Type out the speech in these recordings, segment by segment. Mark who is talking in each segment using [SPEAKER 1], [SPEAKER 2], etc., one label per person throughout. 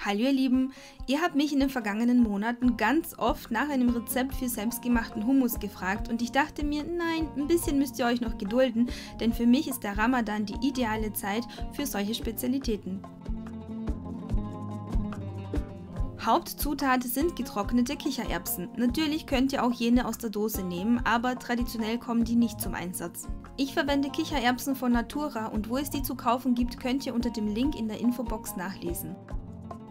[SPEAKER 1] Hallo ihr Lieben, ihr habt mich in den vergangenen Monaten ganz oft nach einem Rezept für selbstgemachten Hummus gefragt und ich dachte mir, nein, ein bisschen müsst ihr euch noch gedulden, denn für mich ist der Ramadan die ideale Zeit für solche Spezialitäten. Hauptzutat sind getrocknete Kichererbsen. Natürlich könnt ihr auch jene aus der Dose nehmen, aber traditionell kommen die nicht zum Einsatz. Ich verwende Kichererbsen von Natura und wo es die zu kaufen gibt, könnt ihr unter dem Link in der Infobox nachlesen.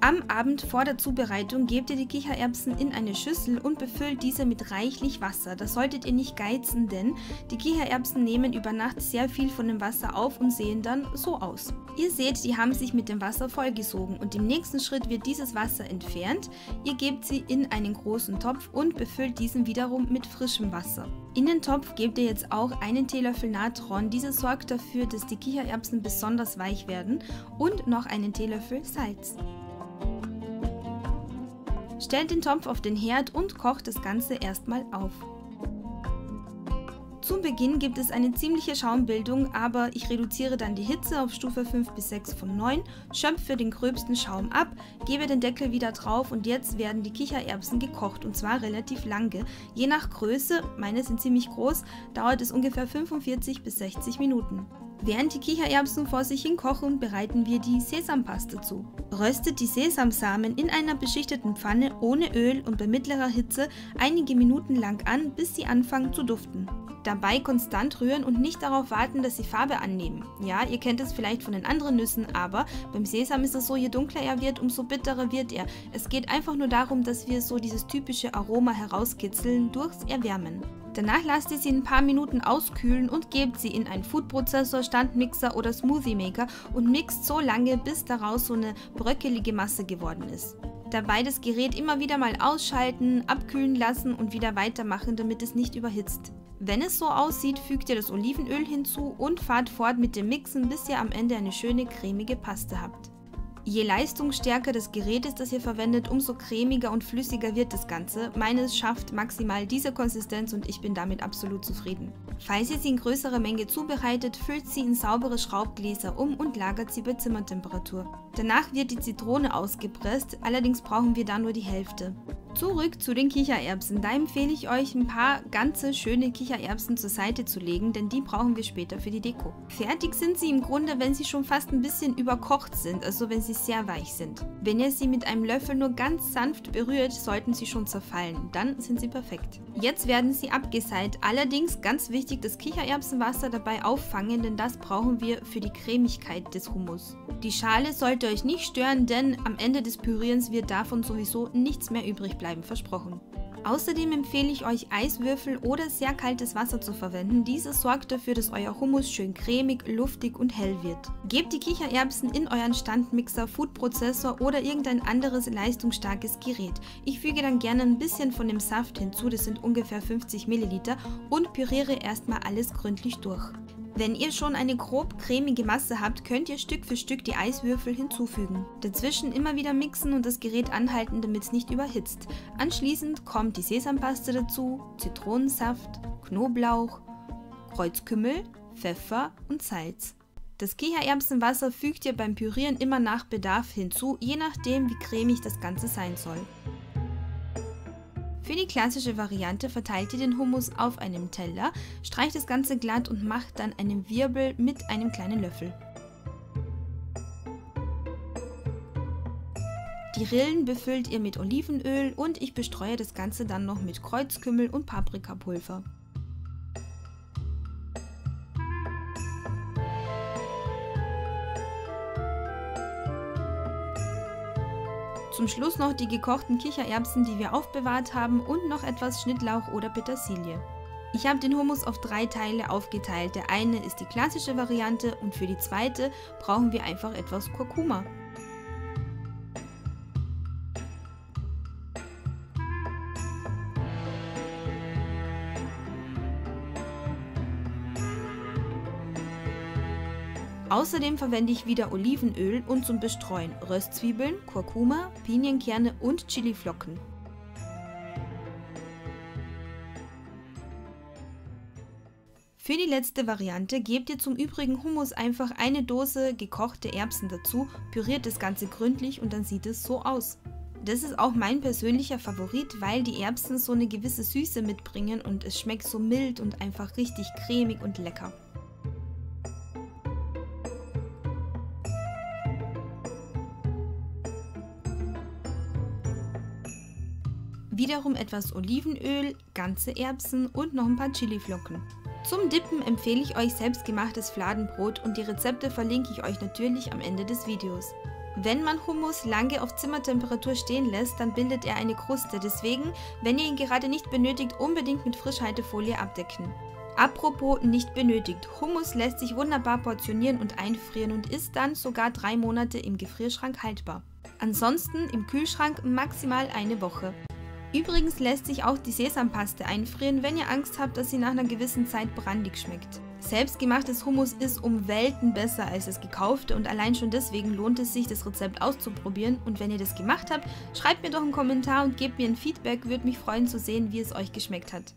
[SPEAKER 1] Am Abend vor der Zubereitung gebt ihr die Kichererbsen in eine Schüssel und befüllt diese mit reichlich Wasser. Das solltet ihr nicht geizen, denn die Kichererbsen nehmen über Nacht sehr viel von dem Wasser auf und sehen dann so aus. Ihr seht, die haben sich mit dem Wasser vollgesogen und im nächsten Schritt wird dieses Wasser entfernt. Ihr gebt sie in einen großen Topf und befüllt diesen wiederum mit frischem Wasser. In den Topf gebt ihr jetzt auch einen Teelöffel Natron. Dieser sorgt dafür, dass die Kichererbsen besonders weich werden und noch einen Teelöffel Salz. Stellt den Topf auf den Herd und kocht das Ganze erstmal auf. Zum Beginn gibt es eine ziemliche Schaumbildung, aber ich reduziere dann die Hitze auf Stufe 5 bis 6 von 9, schöpfe den gröbsten Schaum ab, gebe den Deckel wieder drauf und jetzt werden die Kichererbsen gekocht und zwar relativ lange. Je nach Größe, meine sind ziemlich groß, dauert es ungefähr 45 bis 60 Minuten. Während die Kichererbsen vor sich hin kochen, bereiten wir die Sesampaste zu. Röstet die Sesamsamen in einer beschichteten Pfanne ohne Öl und bei mittlerer Hitze einige Minuten lang an, bis sie anfangen zu duften. Dabei konstant rühren und nicht darauf warten, dass sie Farbe annehmen. Ja, ihr kennt es vielleicht von den anderen Nüssen, aber beim Sesam ist es so, je dunkler er wird, umso bitterer wird er. Es geht einfach nur darum, dass wir so dieses typische Aroma herauskitzeln durchs Erwärmen. Danach lasst ihr sie ein paar Minuten auskühlen und gebt sie in einen Foodprozessor, Standmixer oder Smoothie Maker und mixt so lange, bis daraus so eine bröckelige Masse geworden ist. Dabei das Gerät immer wieder mal ausschalten, abkühlen lassen und wieder weitermachen, damit es nicht überhitzt. Wenn es so aussieht, fügt ihr das Olivenöl hinzu und fahrt fort mit dem Mixen, bis ihr am Ende eine schöne cremige Paste habt. Je leistungsstärker das Gerät ist, das ihr verwendet, umso cremiger und flüssiger wird das Ganze. Meines schafft maximal diese Konsistenz und ich bin damit absolut zufrieden. Falls ihr sie in größerer Menge zubereitet, füllt sie in saubere Schraubgläser um und lagert sie bei Zimmertemperatur. Danach wird die Zitrone ausgepresst, allerdings brauchen wir da nur die Hälfte. Zurück zu den Kichererbsen. Da empfehle ich euch, ein paar ganze schöne Kichererbsen zur Seite zu legen, denn die brauchen wir später für die Deko. Fertig sind sie im Grunde, wenn sie schon fast ein bisschen überkocht sind, also wenn sie sehr weich sind. Wenn ihr sie mit einem Löffel nur ganz sanft berührt, sollten sie schon zerfallen. Dann sind sie perfekt. Jetzt werden sie abgeseit. Allerdings ganz wichtig, das Kichererbsenwasser dabei auffangen, denn das brauchen wir für die Cremigkeit des Hummus. Die Schale sollte euch nicht stören, denn am Ende des Pürierens wird davon sowieso nichts mehr übrig bleiben, versprochen. Außerdem empfehle ich euch, Eiswürfel oder sehr kaltes Wasser zu verwenden. Dieses sorgt dafür, dass euer Hummus schön cremig, luftig und hell wird. Gebt die Kichererbsen in euren Standmixer, Foodprozessor oder irgendein anderes leistungsstarkes Gerät. Ich füge dann gerne ein bisschen von dem Saft hinzu, das sind ungefähr 50 ml, und püriere erstmal alles gründlich durch. Wenn ihr schon eine grob cremige Masse habt, könnt ihr Stück für Stück die Eiswürfel hinzufügen. Dazwischen immer wieder mixen und das Gerät anhalten, damit es nicht überhitzt. Anschließend kommt die Sesampaste dazu, Zitronensaft, Knoblauch, Kreuzkümmel, Pfeffer und Salz. Das Kichererbsenwasser fügt ihr beim Pürieren immer nach Bedarf hinzu, je nachdem wie cremig das Ganze sein soll. Für die klassische Variante verteilt ihr den Hummus auf einem Teller, streicht das Ganze glatt und macht dann einen Wirbel mit einem kleinen Löffel. Die Rillen befüllt ihr mit Olivenöl und ich bestreue das Ganze dann noch mit Kreuzkümmel und Paprikapulver. Zum Schluss noch die gekochten Kichererbsen, die wir aufbewahrt haben, und noch etwas Schnittlauch oder Petersilie. Ich habe den Hummus auf 3 Teile aufgeteilt. Der eine ist die klassische Variante und für die zweite brauchen wir einfach etwas Kurkuma. Außerdem verwende ich wieder Olivenöl und zum Bestreuen Röstzwiebeln, Kurkuma, Pinienkerne und Chiliflocken. Für die letzte Variante gebt ihr zum übrigen Hummus einfach eine Dose gekochte Erbsen dazu, püriert das Ganze gründlich und dann sieht es so aus. Das ist auch mein persönlicher Favorit, weil die Erbsen so eine gewisse Süße mitbringen und es schmeckt so mild und einfach richtig cremig und lecker. Wiederum etwas Olivenöl, ganze Erbsen und noch ein paar Chiliflocken. Zum Dippen empfehle ich euch selbstgemachtes Fladenbrot und die Rezepte verlinke ich euch natürlich am Ende des Videos. Wenn man Hummus lange auf Zimmertemperatur stehen lässt, dann bildet er eine Kruste, deswegen, wenn ihr ihn gerade nicht benötigt, unbedingt mit Frischhaltefolie abdecken. Apropos nicht benötigt, Hummus lässt sich wunderbar portionieren und einfrieren und ist dann sogar 3 Monate im Gefrierschrank haltbar. Ansonsten im Kühlschrank maximal eine Woche. Übrigens lässt sich auch die Sesampaste einfrieren, wenn ihr Angst habt, dass sie nach einer gewissen Zeit brandig schmeckt. Selbstgemachtes Hummus ist um Welten besser als das gekaufte und allein schon deswegen lohnt es sich, das Rezept auszuprobieren. Und wenn ihr das gemacht habt, schreibt mir doch einen Kommentar und gebt mir ein Feedback, würde mich freuen zu sehen, wie es euch geschmeckt hat.